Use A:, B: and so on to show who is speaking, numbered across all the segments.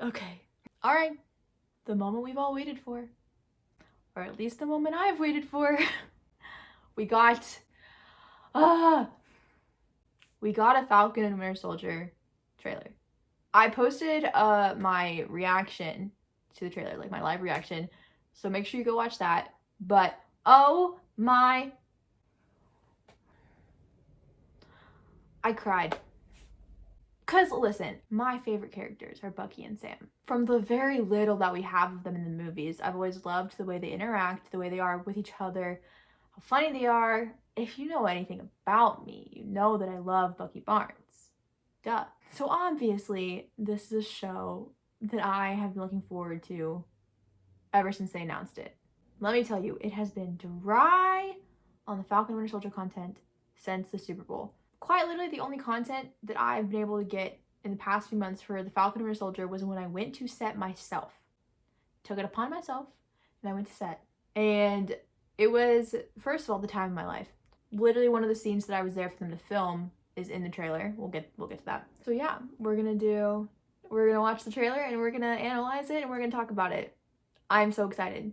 A: Okay. All right. The moment we've all waited for, or at least the moment I've waited for. we got, uh, we got a Falcon and Winter Soldier trailer. I posted my reaction to the trailer, like my live reaction. So make sure you go watch that. But oh my, I cried. Because listen, my favorite characters are Bucky and Sam. From the very little that we have of them in the movies, I've always loved the way they interact, the way they are with each other, how funny they are. If you know anything about me, you know that I love Bucky Barnes. Duh. So obviously, this is a show that I have been looking forward to ever since they announced it. Let me tell you, it has been dry on the Falcon Winter Soldier content since the Super Bowl. Quite literally, the only content that I've been able to get in the past few months for the Falcon Winter Soldier was when I went to set myself. Took it upon myself, and I went to set. And it was, first of all, the time of my life. Literally one of the scenes that I was there for them to film is in the trailer. We'll get to that. So yeah, we're gonna watch the trailer and we're gonna analyze it and we're gonna talk about it. I'm so excited.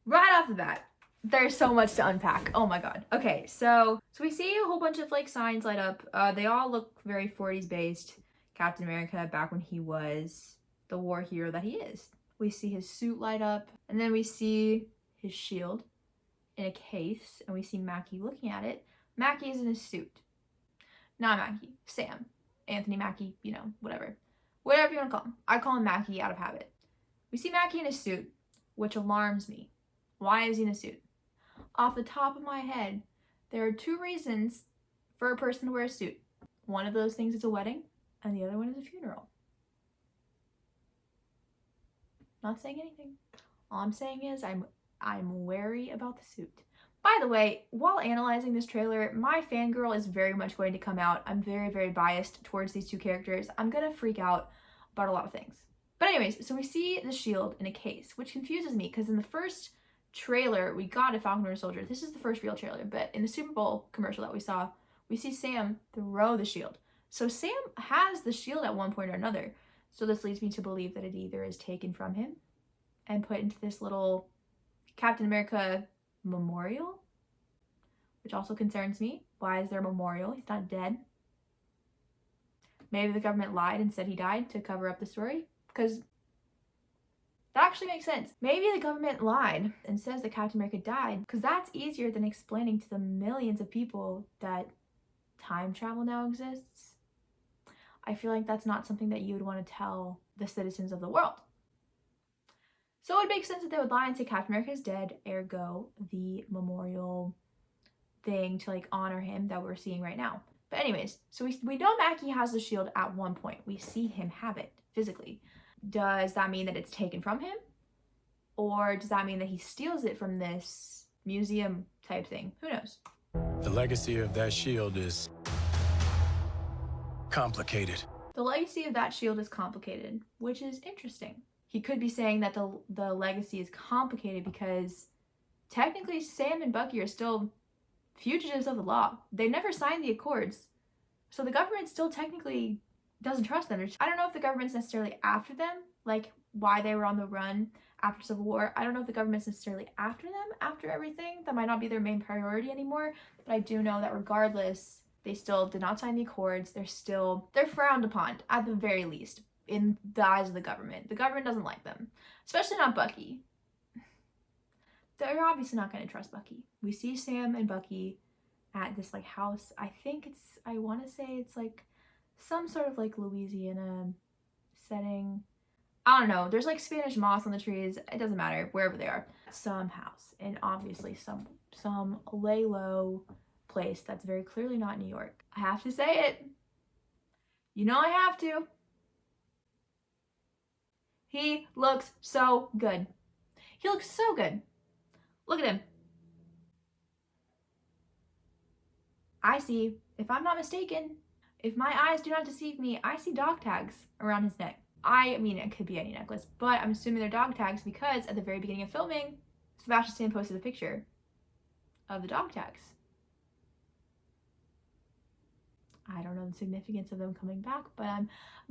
A: Right off the bat, there's so much to unpack. Oh my god. Okay, so we see a whole bunch of like signs light up. They all look very 40s based. Captain America back when he was the war hero that he is. We see his suit light up, and then we see his shield in a case, and we see Mackie looking at it. Mackie is in his suit. Not Mackie, Sam. Anthony Mackie, you know, whatever. Whatever you want to call him. I call him Mackie out of habit. We see Mackie in his suit, which alarms me. Why is he in a suit? Off the top of my head, there are two reasons for a person to wear a suit. One of those things is a wedding, and the other one is a funeral. Not saying anything. All I'm saying is I'm wary about the suit. By the way, while analyzing this trailer, my fangirl is very much going to come out. I'm very, very biased towards these two characters. I'm gonna freak out about a lot of things. But anyways, so we see the shield in a case, which confuses me because in the first trailer we got a Falcon Winter Soldier. This is the first real trailer, but in the Super Bowl commercial that we saw, we see Sam throw the shield. So Sam has the shield at one point or another. So this leads me to believe that it either is taken from him and put into this little Captain America memorial, which also concerns me. Why is there a memorial? He's not dead. Maybe the government lied and said he died to cover up the story, because that actually makes sense. Maybe the government lied and says that Captain America died, because that's easier than explaining to the millions of people that time travel now exists. I feel like that's not something that you would want to tell the citizens of the world. So it makes sense that they would lie and say Captain America is dead, ergo the memorial thing to like honor him that we're seeing right now. But anyways, so we know Mackie has the shield at one point. We see him have it physically. Does that mean that it's taken from him? Or does that mean that he steals it from this museum type thing? Who knows?
B: The legacy of that shield is complicated.
A: The legacy of that shield is complicated, which is interesting. He could be saying that the legacy is complicated because technically Sam and Bucky are still fugitives of the law. They never signed the accords. So the government still technically doesn't trust them. I don't know if the government's necessarily after them, like why they were on the run after Civil War. I don't know if the government's necessarily after them after everything. That might not be their main priority anymore. But I do know that regardless, they still did not sign the accords. They're frowned upon at the very least in the eyes of the government. The government doesn't like them, especially not Bucky. They're obviously not going to trust Bucky. We see Sam and Bucky at this like house. I want to say it's like some sort of like Louisiana setting. I don't know. There's like Spanish moss on the trees. It doesn't matter, wherever they are. Some house, and obviously some lay low place that's very clearly not New York. I have to say it. You know I have to. He looks so good. He looks so good. Look at him. I see, if I'm not mistaken, if my eyes do not deceive me, I see dog tags around his neck. I mean, it could be any necklace, but I'm assuming they're dog tags because at the very beginning of filming, Sebastian Stan posted a picture of the dog tags. I don't know the significance of them coming back, but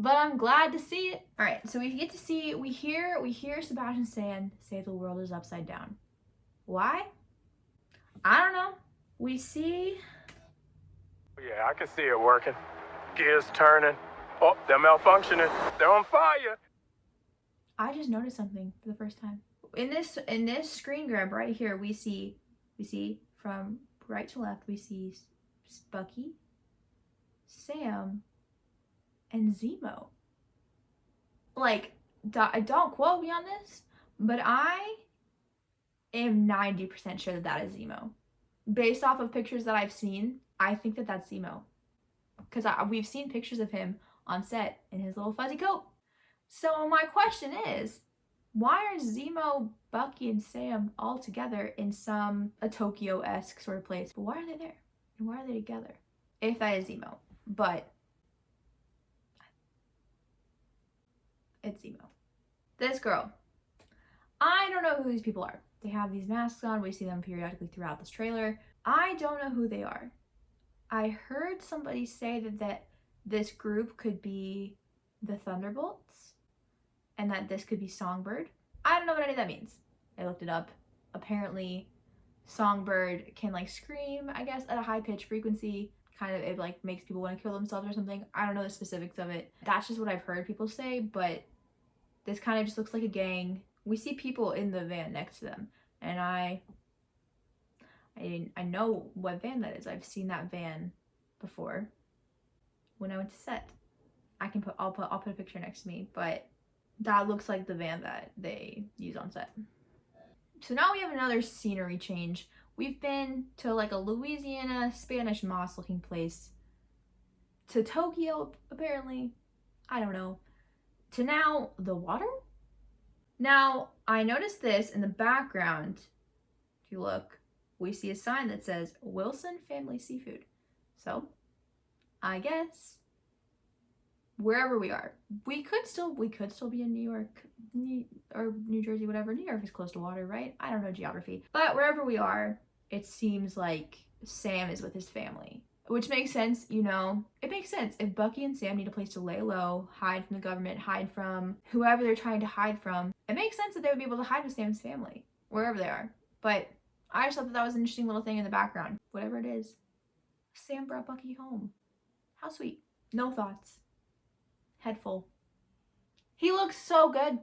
A: I'm glad to see it. All right, so we get to see, we hear Sebastian Stan say the world is upside down. Why? I don't know. We see.
B: Yeah, I can see it working. Gears turning. Oh, they're malfunctioning. They're on fire.
A: I just noticed something for the first time. In this screen grab right here, we see from right to left, we see Bucky, Sam, and Zemo. Like, don't quote me on this, but I am 90% sure that that is Zemo. Based off of pictures that I've seen, I think that that's Zemo. Because we've seen pictures of him on set in his little fuzzy coat. So my question is, why are Zemo, Bucky, and Sam all together in a Tokyo-esque sort of place? But why are they there? And why are they together? If that is Zemo. But it's Zemo. This girl. I don't know who these people are. They have these masks on. We see them periodically throughout this trailer. I don't know who they are. I heard somebody say that this group could be the Thunderbolts and that this could be Songbird. I don't know what any of that means. I looked it up. Apparently, Songbird can like scream, I guess, at a high pitch frequency. Kind of, it like makes people want to kill themselves or something. I don't know the specifics of it. That's just what I've heard people say, but this kind of just looks like a gang. We see people in the van next to them, and I know what van that is. I've seen that van before when I went to set. I'll put a picture next to me, but that looks like the van that they use on set. So now we have another scenery change. We've been to like a Louisiana Spanish moss looking place, to Tokyo apparently, I don't know, to now the water. Now I noticed this in the background. If you look, we see a sign that says Wilson Family Seafood. So I guess wherever we are, we could still be in New York or New Jersey, whatever. New York is close to water, right? I don't know geography, but wherever we are, it seems like Sam is with his family, which makes sense. You know, it makes sense if Bucky and Sam need a place to lay low, hide from the government, hide from whoever they're trying to hide from. It makes sense that they would be able to hide with Sam's family wherever they are. But I just thought that was an interesting little thing in the background. Whatever it is, Sam brought Bucky home. How sweet. No thoughts. Head full. He looks so good.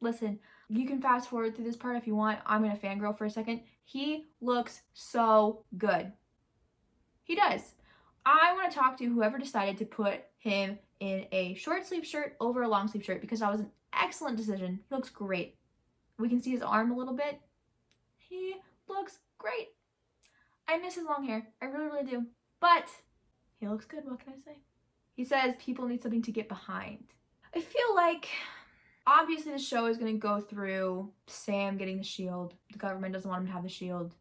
A: Listen, you can fast forward through this part if you want. I'm gonna fangirl for a second. He looks so good. He does. I want to talk to whoever decided to put him in a short sleeve shirt over a long sleeve shirt, because that was an excellent decision. He looks great. We can see his arm a little bit. He looks great. I miss his long hair. I really, really do. But he looks good. What can I say? He says people need something to get behind. I feel like obviously the show is going to go through Sam getting the shield. The government doesn't want him to have the shield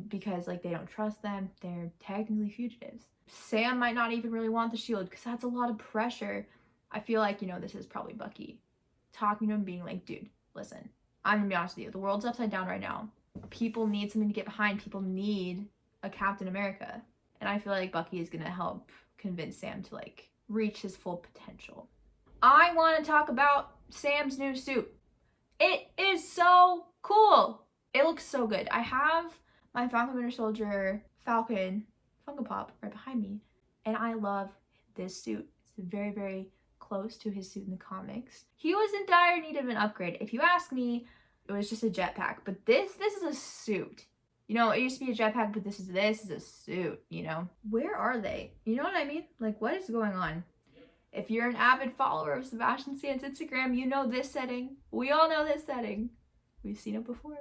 A: because like they don't trust them. They're technically fugitives. Sam might not even really want the shield because that's a lot of pressure. I feel like, you know, this is probably Bucky talking to him, being like, dude, listen, I'm gonna be honest with you. The world's upside down right now. People need something to get behind. People need a Captain America. And I feel like Bucky is going to help convince Sam to like reach his full potential. I want to talk about Sam's new suit. It is so cool. It looks so good. I have my Falcon Winter Soldier Falcon Funko Pop right behind me, and I love this suit. It's very, very close to his suit in the comics. He was in dire need of an upgrade. If you ask me, it was just a jetpack, but this is a suit. You know, it used to be a jetpack, but this is a suit, you know? Where are they? You know what I mean? Like, what is going on? If you're an avid follower of Sebastian Stan's Instagram, you know this setting. We all know this setting. We've seen it before.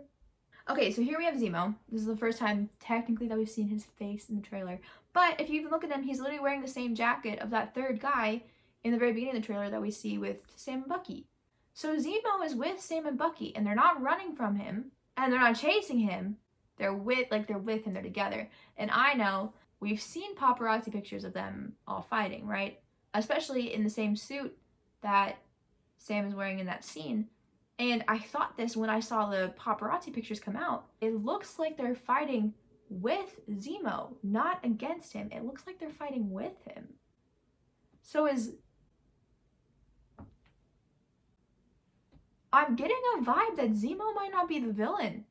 A: Okay, so here we have Zemo. This is the first time, technically, that we've seen his face in the trailer. But if you even look at him, he's literally wearing the same jacket of that third guy in the very beginning of the trailer that we see with Sam and Bucky. So Zemo is with Sam and Bucky, and they're not running from him, and they're not chasing him. They're with him, they're together. And I know we've seen paparazzi pictures of them all fighting, right? Especially in the same suit that Sam is wearing in that scene. And I thought this when I saw the paparazzi pictures come out. It looks like they're fighting with Zemo, not against him. It looks like they're fighting with him. So I'm getting a vibe that Zemo might not be the villain.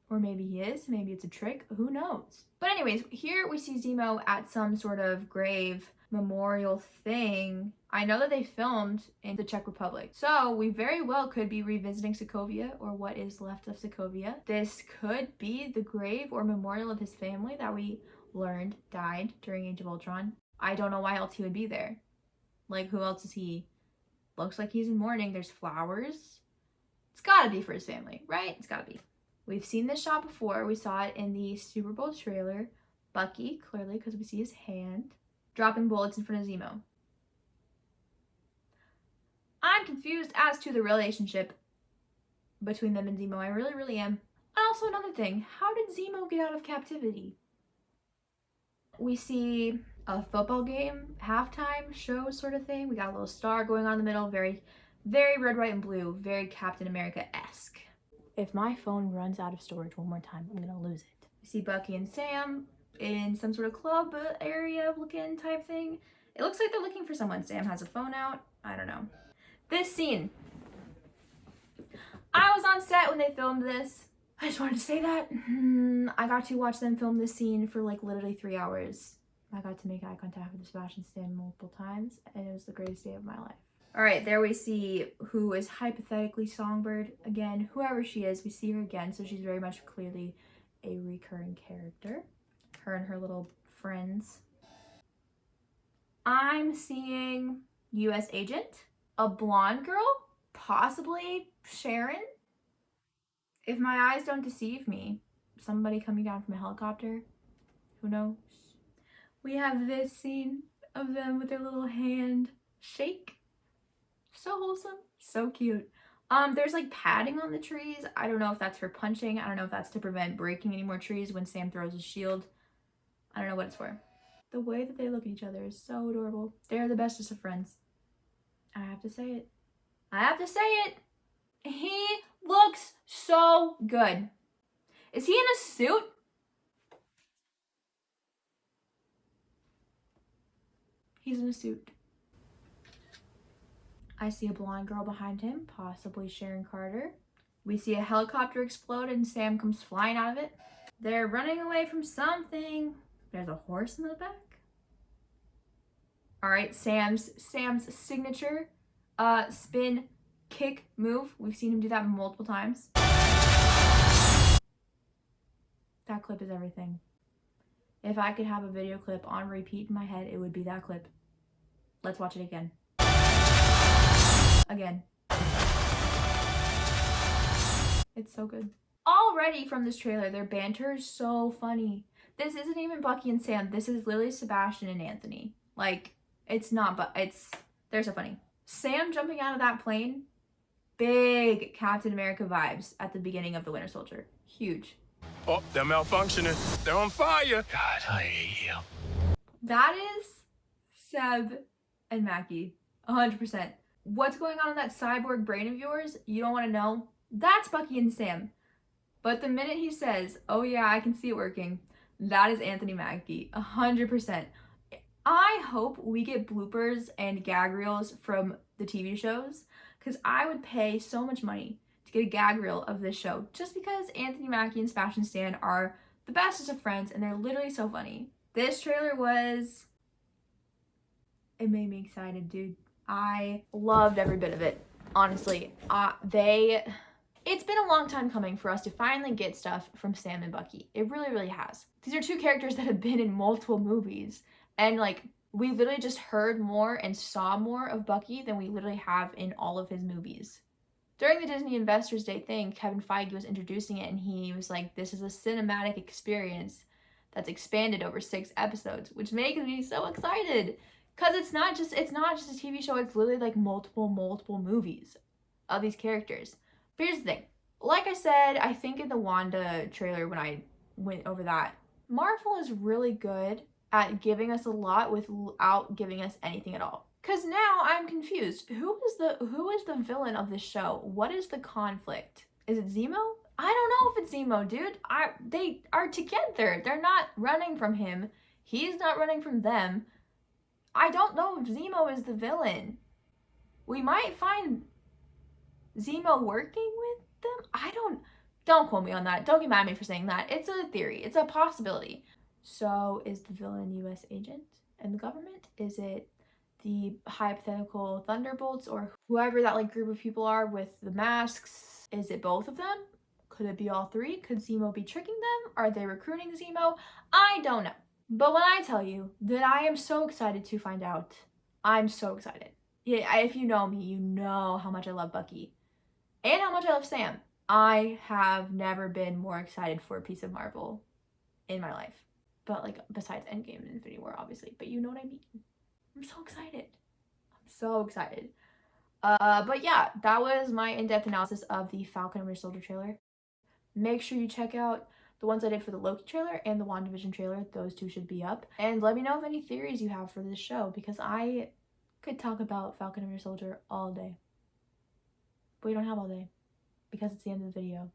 A: Or maybe he is, maybe it's a trick, who knows? But anyways, here we see Zemo at some sort of grave memorial thing. I know that they filmed in the Czech Republic, so we very well could be revisiting Sokovia, or what is left of Sokovia. This could be the grave or memorial of his family that we learned died during Age of Ultron. I don't know why else he would be there. Like, who else is he? Looks like he's in mourning. There's flowers. It's gotta be for his family, right? It's gotta be. We've seen this shot before. We saw it in the Super Bowl trailer. Bucky, clearly, because we see his hand, dropping bullets in front of Zemo. I'm confused as to the relationship between them and Zemo. I really, really am. And also another thing, how did Zemo get out of captivity? We see a football game, halftime show sort of thing. We got a little star going on in the middle. Very, very red, white, and blue. Very Captain America-esque. If my phone runs out of storage one more time, I'm gonna lose it. We see Bucky and Sam in some sort of club area looking type thing. It looks like they're looking for someone. Sam has a phone out. I don't know. This scene. I was on set when they filmed this. I just wanted to say that. I got to watch them film this scene for like literally 3 hours. I got to make eye contact with Sebastian Stan multiple times, and it was the greatest day of my life. All right, there we see who is hypothetically Songbird. Again, whoever she is, we see her again, so she's very much clearly a recurring character. Her and her little friends. I'm seeing U.S. Agent, a blonde girl, possibly Sharon. If my eyes don't deceive me, somebody coming down from a helicopter, who knows? We have this scene of them with their little hand shake. So wholesome, so cute. There's like padding on the trees. I don't know if that's for punching. I don't know if that's to prevent breaking any more trees when Sam throws his shield. I don't know what it's for. The way that they look at each other is so adorable. They're the bestest of friends. I have to say it. I have to say it. He looks so good. Is he in a suit? He's in a suit. I see a blonde girl behind him, possibly Sharon Carter. We see a helicopter explode and Sam comes flying out of it. They're running away from something. There's a horse in the back. All right, Sam's signature spin kick move. We've seen him do that multiple times. That clip is everything. If I could have a video clip on repeat in my head, it would be that clip. Let's watch it again. Again. It's so good. Already from this trailer, their banter is so funny. This isn't even Bucky and Sam. This is literally Sebastian and Anthony. Like, it's not, but they're so funny. Sam jumping out of that plane, big Captain America vibes at the beginning of The Winter Soldier. Huge.
B: Oh, they're malfunctioning. They're on fire.
C: God, I hate you.
A: That is Seb and Mackie. 100%. What's going on in that cyborg brain of yours? You don't want to know? That's Bucky and Sam. But the minute he says, oh yeah, I can see it working, that is Anthony Mackie. 100%. I hope we get bloopers and gag reels from the TV shows, because I would pay so much money to get a gag reel of this show, just because Anthony Mackie and Sebastian Stan are the bestest of friends, and they're literally so funny. This trailer it made me excited, dude. I loved every bit of it, honestly. It's been a long time coming for us to finally get stuff from Sam and Bucky. It really, really has. These are two characters that have been in multiple movies, and like, we literally just heard more and saw more of Bucky than we literally have in all of his movies. During the Disney Investors Day thing, Kevin Feige was introducing it, and he was like, this is a cinematic experience that's expanded over 6 episodes, which makes me so excited. Because it's not just a TV show, it's literally like multiple movies of these characters. But here's the thing. Like I said, I think in the Wanda trailer when I went over that, Marvel is really good at giving us a lot without giving us anything at all. Because now I'm confused. Who is the villain of this show? What is the conflict? Is it Zemo? I don't know if it's Zemo, dude. They are together. They're not running from him. He's not running from them. I don't know if Zemo is the villain. We might find Zemo working with them. Don't quote me on that. Don't get mad at me for saying that. It's a theory. It's a possibility. So is the villain US agent and the government? Is it the hypothetical Thunderbolts or whoever that like group of people are with the masks? Is it both of them? Could it be all three? Could Zemo be tricking them? Are they recruiting Zemo? I don't know. But when I tell you that I am so excited to find out, I'm so excited. Yeah, if you know me, you know how much I love Bucky and how much I love Sam. I have never been more excited for a piece of Marvel in my life. But like besides Endgame and Infinity War, obviously. But you know what I mean. I'm so excited. I'm so excited. But yeah, that was my in-depth analysis of the Falcon and Winter Soldier trailer. Make sure you check out the ones I did for the Loki trailer and the WandaVision trailer. Those two should be up. And let me know of any theories you have for this show, because I could talk about Falcon and Winter Soldier all day. But we don't have all day, because it's the end of the video.